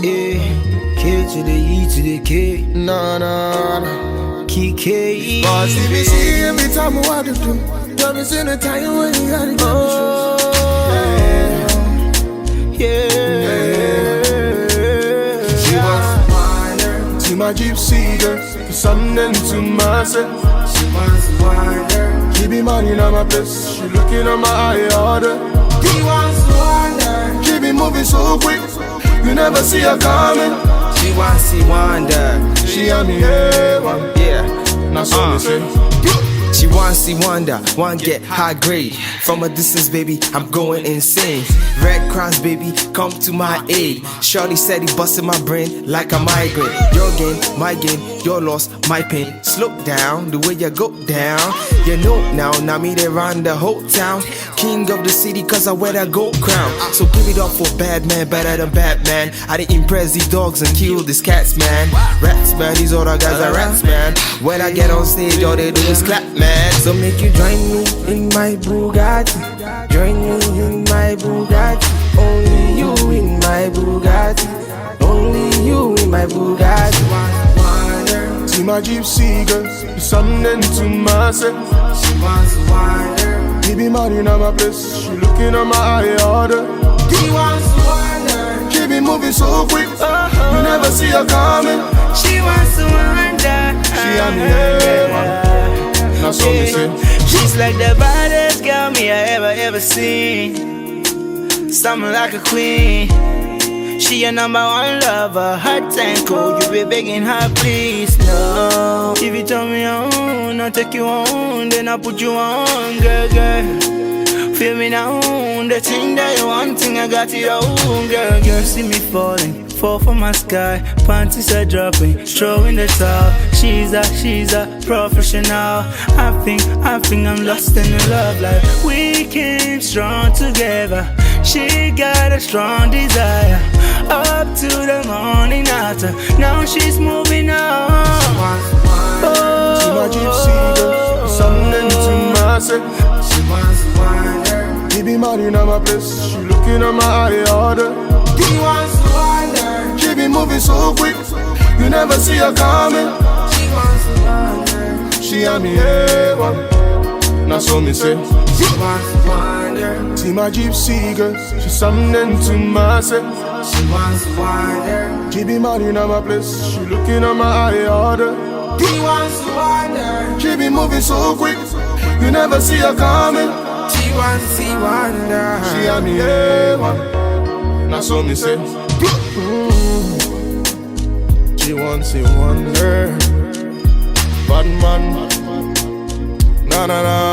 K to the E to the K. Nah, nah, nah. KK. Cause CBC every time I want to do. Tell me in the time when you gotta get She wants water. See my gypsy girl. Something to myself. She wants water. She be money on my place. She looking at my eye order. She wants water. She be moving so quick. You never see her coming. She wants to wonder. She on me A1. Yeah. Now so me say. She wants to wonder, want get high grade. From a distance, baby, I'm going insane. Red Cross, baby, come to my aid. Shorty said he busted my brain like a migraine. Your gain, my gain, your loss, my pain. Slow down, the way you go down. You know now me they run the whole town. King of the city, cause I wear that gold crown. So give it up for bad man, better than Batman. I didn't impress these dogs and kill these cats, man. Rats, man, these other guys are rats, man. When I get on stage, all they do is clap, man. So make you join me in my Bugatti. Join me in my Bugatti. Only you in my Bugatti. Only you in my Bugatti. See my gypsy girl, something to myself. She wants water. She be money on my place. She looking at my eye order. She wants water. She be moving so quick. You never see her coming. She wants to wonder. She on the A1. Now so me say. She's like the baddest girl me I ever seen. Something like a queen. She your number one lover. Hot and cold, you be begging her please no. If you tell me on, I'll take you on. Then I'll put you on, girl, girl. Feel me now, the thing that you want, thing I got it on, girl, girl. See me falling, fall from my sky. Panties are dropping, throwing the towel. She's a professional. I think I'm lost in the love life. We came strong together. She got a strong desire. Up to the morning after. Now she's moving on. See my gypsy girl, something to myself. She wants water. She be money on my place. She looking at my eye order. She wants water. She be moving so quick. You never see her coming. She wants water. She on me A1. Now so me say. She wants water. See my gypsy girl, she's something to myself. She wants water. She be money on my place. She looking at my eye order. She wants water. She be moving so quick. You never see her coming. She wants to wonder. She on me A1. Now so me say. She wants to wonder. Bad man. Na na na.